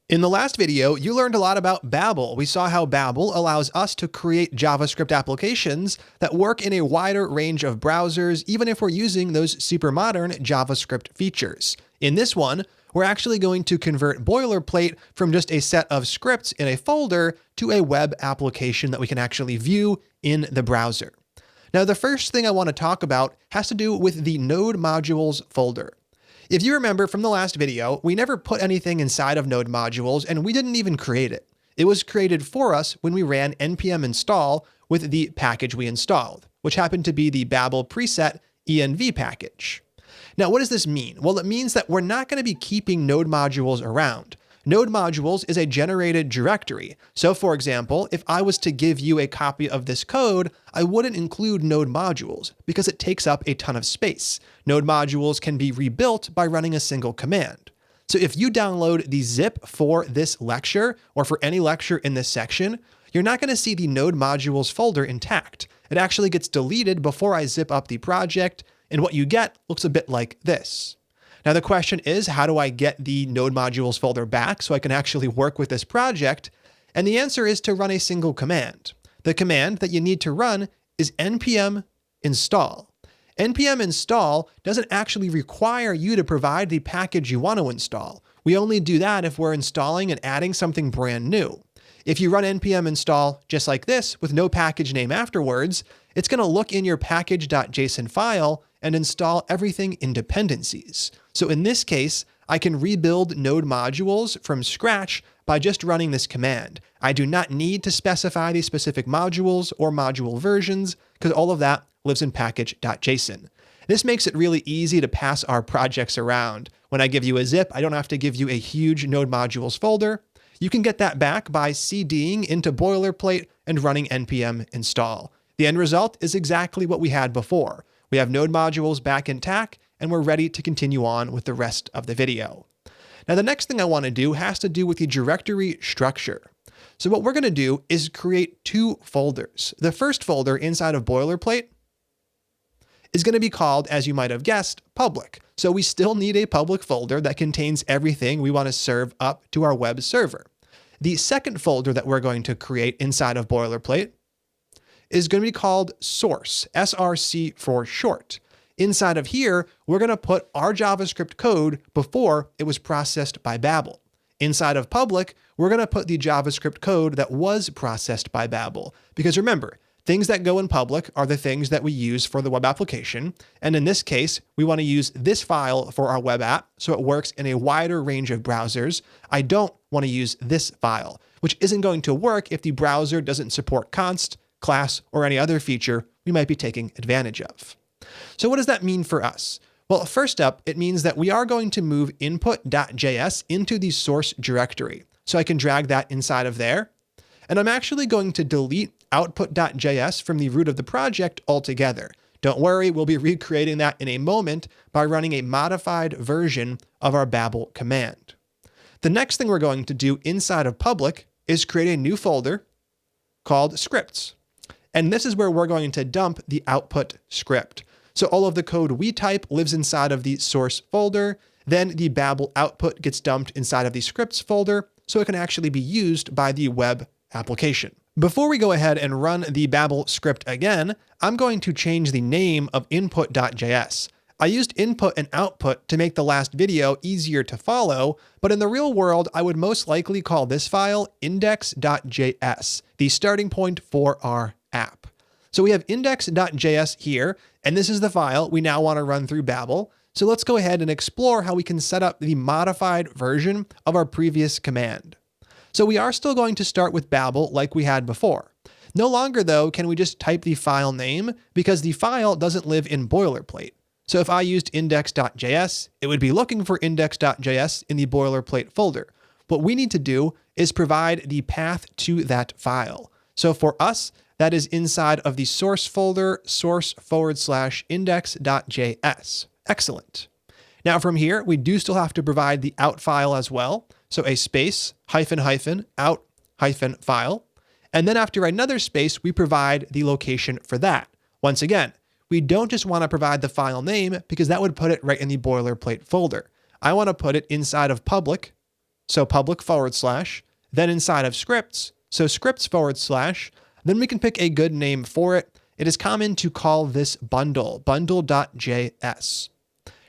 In the last video, you learned a lot about Babel. We saw how Babel allows us to create JavaScript applications that work in a wider range of browsers, even if we're using those super modern JavaScript features. In this one, we're actually going to convert Boilerplate from just a set of scripts in a folder to a web application that we can actually view in the browser. Now, the first thing I want to talk about has to do with the node modules folder. If you remember from the last video, we never put anything inside of node modules and we didn't even create it. It was created for us when we ran npm install with the package we installed, which happened to be the Babel preset env package. Now, what does this mean? Well, it means that we're not going to be keeping node modules around. Node modules is a generated directory. So for example, if I was to give you a copy of this code, I wouldn't include node modules because it takes up a ton of space. Node modules can be rebuilt by running a single command. So if you download the zip for this lecture or for any lecture in this section, you're not going to see the node modules folder intact. It actually gets deleted before I zip up the project, and what you get looks a bit like this. Now the question is, how do I get the node modules folder back so I can actually work with this project? And the answer is to run a single command. The command that you need to run is npm install. npm install doesn't actually require you to provide the package you want to install. We only do that if we're installing and adding something brand new. If you run npm install just like this with no package name afterwards, it's going to look in your package.json file and install everything in dependencies. So in this case, I can rebuild node modules from scratch by just running this command. I do not need to specify the specific modules or module versions because all of that lives in package.json. This makes it really easy to pass our projects around. When I give you a zip, I don't have to give you a huge node modules folder. You can get that back by cding into Boilerplate and running npm install. The end result is exactly what we had before. We have node modules back intact, and we're ready to continue on with the rest of the video. Now, the next thing I want to do has to do with the directory structure. So what we're going to do is create two folders. The first folder inside of Boilerplate is going to be called, as you might have guessed, public. So we still need a public folder that contains everything we want to serve up to our web server. The second folder that we're going to create inside of Boilerplate is going to be called source, SRC for short. Inside of here, we're going to put our JavaScript code before it was processed by Babel. Inside of public, we're going to put the JavaScript code that was processed by Babel. Because remember, things that go in public are the things that we use for the web application. And in this case, we want to use this file for our web app so it works in a wider range of browsers. I don't want to use this file, which isn't going to work if the browser doesn't support const, class, or any other feature we might be taking advantage of. So what does that mean for us? Well, first up, it means that we are going to move input.js into the source directory. So I can drag that inside of there. And I'm actually going to delete output.js from the root of the project altogether. Don't worry, we'll be recreating that in a moment by running a modified version of our Babel command. The next thing we're going to do inside of public is create a new folder called scripts. And this is where we're going to dump the output script. So all of the code we type lives inside of the source folder. Then the Babel output gets dumped inside of the scripts folder so it can actually be used by the web application. Before we go ahead and run the Babel script again, I'm going to change the name of input.js. I used input and output to make the last video easier to follow, but in the real world, I would most likely call this file index.js, the starting point for our app. So we have index.js here, and this is the file we now want to run through Babel. So let's go ahead and explore how we can set up the modified version of our previous command. So we are still going to start with Babel like we had before. No longer, though, can we just type the file name because the file doesn't live in Boilerplate. So if I used index.js, it would be looking for index.js in the Boilerplate folder. What we need to do is provide the path to that file. So for us, that is inside of the source folder, source/index.js. Excellent. Now from here, we do still have to provide the out file as well. So a space, --out -file. And then after another space, we provide the location for that. Once again, we don't just want to provide the file name because that would put it right in the Boilerplate folder. I want to put it inside of public so public /, then inside of scripts, so scripts /, then we can pick a good name for it. It is common to call this bundle, bundle.js.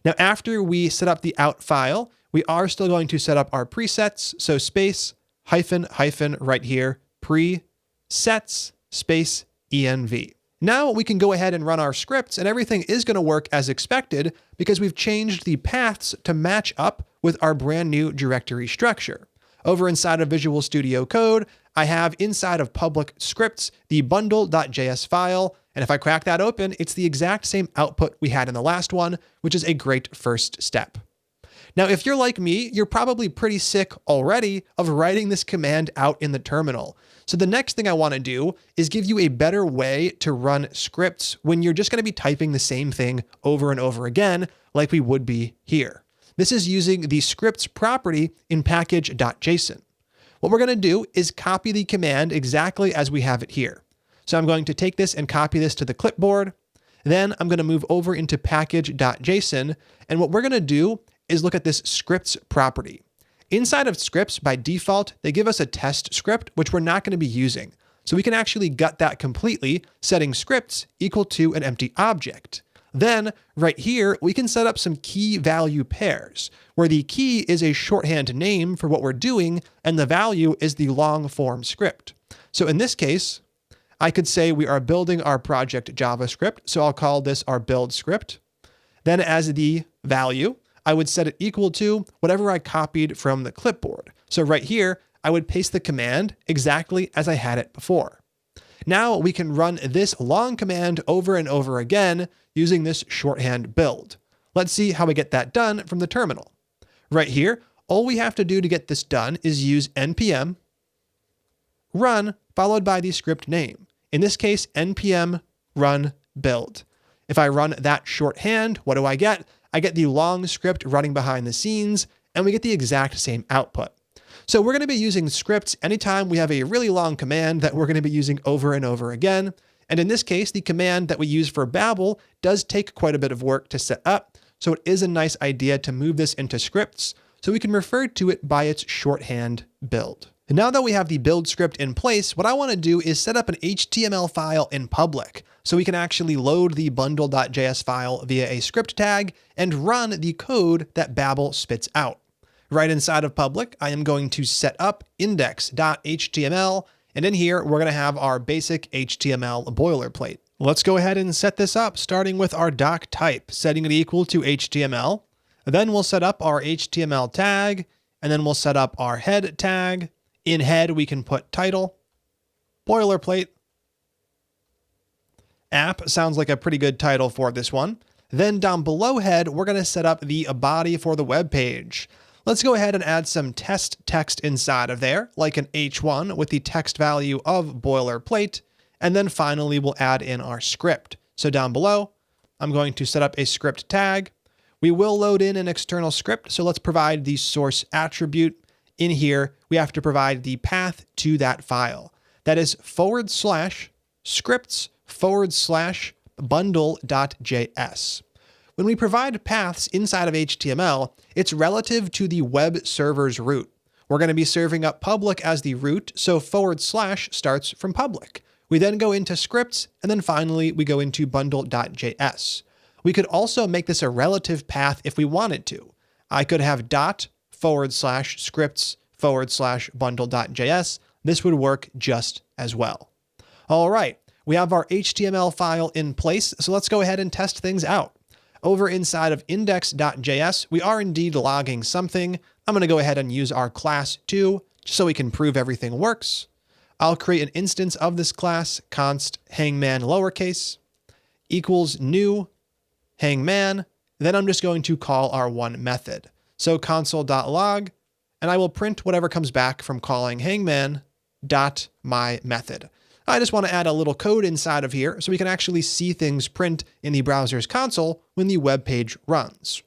Now, after we set up the out file, we are still going to set up our presets, so space, hyphen right here, presets, space, env. Now we can go ahead and run our scripts and everything is going to work as expected because we've changed the paths to match up with our brand new directory structure. Over inside of Visual Studio Code, I have inside of public scripts the bundle.js file, and if I crack that open, it's the exact same output we had in the last one, which is a great first step. Now, if you're like me, you're probably pretty sick already of writing this command out in the terminal. So the next thing I want to do is give you a better way to run scripts when you're just going to be typing the same thing over and over again, like we would be here. This is using the scripts property in package.json. What we're going to do is copy the command exactly as we have it here. So I'm going to take this and copy this to the clipboard. Then I'm going to move over into package.json. And what we're going to do is look at this scripts property. Inside of scripts, by default, they give us a test script, which we're not going to be using. So we can actually gut that completely, setting scripts equal to an empty object. Then right here, we can set up some key value pairs, where the key is a shorthand name for what we're doing, and the value is the long form script. So in this case, I could say we are building our project JavaScript. So I'll call this our build script. Then as the value, I would set it equal to whatever I copied from the clipboard. So right here, I would paste the command exactly as I had it before. Now we can run this long command over and over again using this shorthand build. Let's see how we get that done from the terminal. Right here, all we have to do to get this done is use npm run followed by the script name. In this case, npm run build. If I run that shorthand, what do I get? I get the long script running behind the scenes, and we get the exact same output. So we're going to be using scripts anytime we have a really long command that we're going to be using over and over again. And in this case, the command that we use for Babel does take quite a bit of work to set up. So it is a nice idea to move this into scripts so we can refer to it by its shorthand build. And now that we have the build script in place, what I want to do is set up an HTML file in public so we can actually load the bundle.js file via a script tag and run the code that Babel spits out. Right inside of public, I am going to set up index.html, and in here, we're going to have our basic HTML boilerplate. Let's go ahead and set this up, starting with our doc type, setting it equal to HTML. Then we'll set up our HTML tag, and then we'll set up our head tag. In head, we can put title, boilerplate. App sounds like a pretty good title for this one. Then down below head, we're going to set up the body for the web page. Let's go ahead and add some test text inside of there, like an H1 with the text value of boilerplate. And then finally, we'll add in our script. So down below, I'm going to set up a script tag. We will load in an external script. So let's provide the source attribute. In here, we have to provide the path to that file. That is /scripts/bundle.js. When we provide paths inside of HTML, it's relative to the web server's root. We're going to be serving up public as the root, so / starts from public. We then go into scripts, and then finally we go into bundle.js. We could also make this a relative path if we wanted to. I could have /scripts/bundle.js. This would work just as well. All right, we have our HTML file in place, so let's go ahead and test things out. Over inside of index.js, we are indeed logging something. I'm going to go ahead and use our class 2 just so we can prove everything works. I'll create an instance of this class, const hangman lowercase equals new hangman. Then I'm just going to call our one method. So console.log, and I will print whatever comes back from calling hangman.myMethod. I just want to add a little code inside of here so we can actually see things print in the browser's console when the web page runs.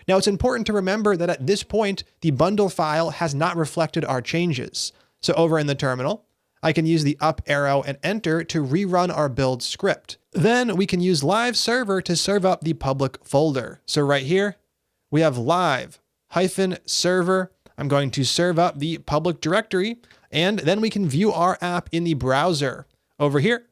Now it's important to remember that at this point, the bundle file has not reflected our changes. So over in the terminal, I can use the up arrow and enter to rerun our build script. Then we can use live server to serve up the public folder. So right here, we have live-server. I'm going to serve up the public directory, and then we can view our app in the browser. Over here,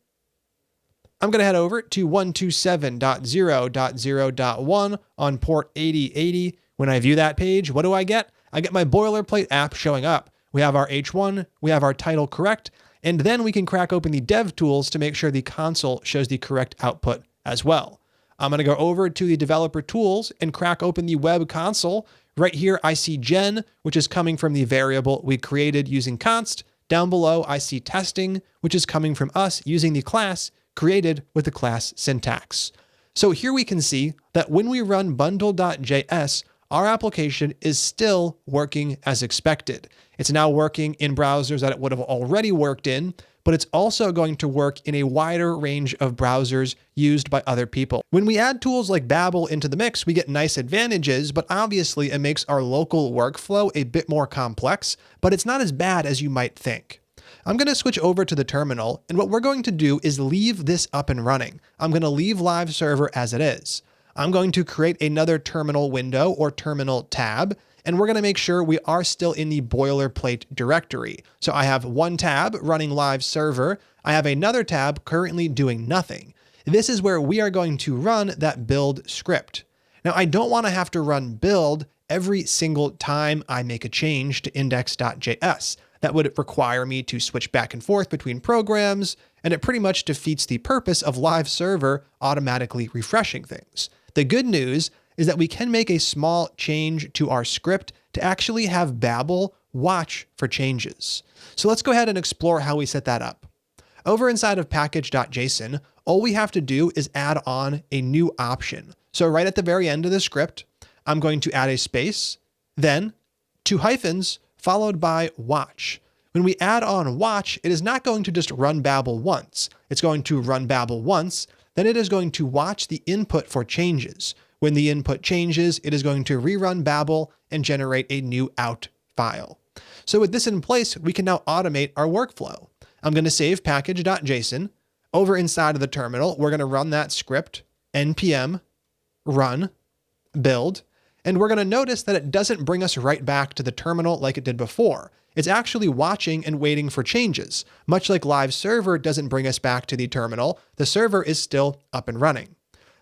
I'm going to head over to 127.0.0.1 on port 8080. When I view that page, what do I get? I get my boilerplate app showing up. We have our H1, we have our title correct, and then we can crack open the dev tools to make sure the console shows the correct output as well. I'm going to go over to the developer tools and crack open the web console. Right here, I see gen, which is coming from the variable we created using const. Down below, I see testing, which is coming from us using the class created with the class syntax. So here we can see that when we run bundle.js, our application is still working as expected. It's now working in browsers that it would have already worked in, but it's also going to work in a wider range of browsers used by other people. When we add tools like Babel into the mix, we get nice advantages, but obviously it makes our local workflow a bit more complex, but it's not as bad as you might think. I'm going to switch over to the terminal, and what we're going to do is leave this up and running. I'm going to leave live server as it is. I'm going to create another terminal window or terminal tab, and we're going to make sure we are still in the boilerplate directory. So I have one tab running live server. I have another tab currently doing nothing. This is where we are going to run that build script. Now, I don't want to have to run build every single time I make a change to index.js. That would require me to switch back and forth between programs, and it pretty much defeats the purpose of live server automatically refreshing things. The good news is that we can make a small change to our script to actually have Babel watch for changes. So let's go ahead and explore how we set that up. Over inside of package.json, all we have to do is add on a new option. So right at the very end of the script, I'm going to add a space, then 2 hyphens, followed by watch. When we add on watch, it is not going to just run Babel once. It's going to run Babel once, then it is going to watch the input for changes. When the input changes, it is going to rerun Babel and generate a new out file. So with this in place, we can now automate our workflow. I'm going to save package.json. Over inside of the terminal, we're going to run that script, npm run build, and we're going to notice that it doesn't bring us right back to the terminal like it did before. It's actually watching and waiting for changes. Much like live server doesn't bring us back to the terminal, the server is still up and running.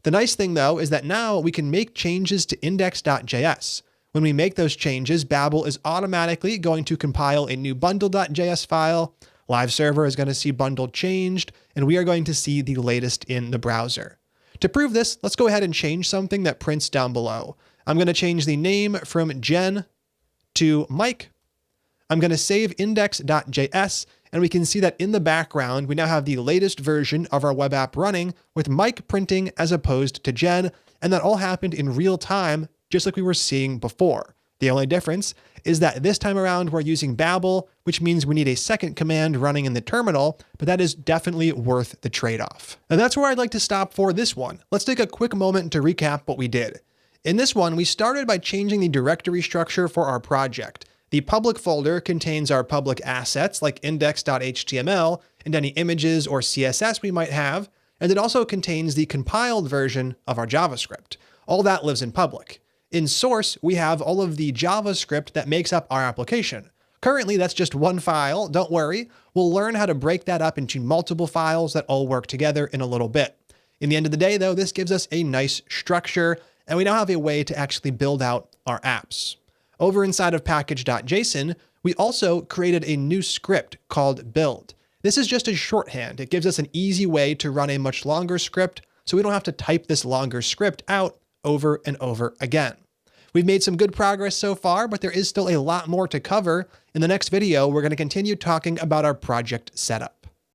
The nice thing though is that now we can make changes to index.js. When we make those changes, Babel is automatically going to compile a new bundle.js file. Live server is going to see bundle changed, and we are going to see the latest in the browser. To prove this, let's go ahead and change something that prints down below. I'm going to change the name from Jen to Mike. I'm going to save index.js, and we can see that in the background, we now have the latest version of our web app running with Mike printing as opposed to Jen, and that all happened in real time, just like we were seeing before. The only difference is that this time around, we're using Babel, which means we need a second command running in the terminal, but that is definitely worth the trade-off. And that's where I'd like to stop for this one. Let's take a quick moment to recap what we did. In this one, we started by changing the directory structure for our project. The public folder contains our public assets like index.html and any images or CSS we might have, and it also contains the compiled version of our JavaScript. All that lives in public. In source, we have all of the JavaScript that makes up our application. Currently, that's just one file. Don't worry. We'll learn how to break that up into multiple files that all work together in a little bit. In the end of the day, though, this gives us a nice structure, and we now have a way to actually build out our apps. Over inside of package.json, we also created a new script called build. This is just a shorthand. It gives us an easy way to run a much longer script, so we don't have to type this longer script out over and over again. We've made some good progress so far, but there is still a lot more to cover. In the next video, we're going to continue talking about our project setup.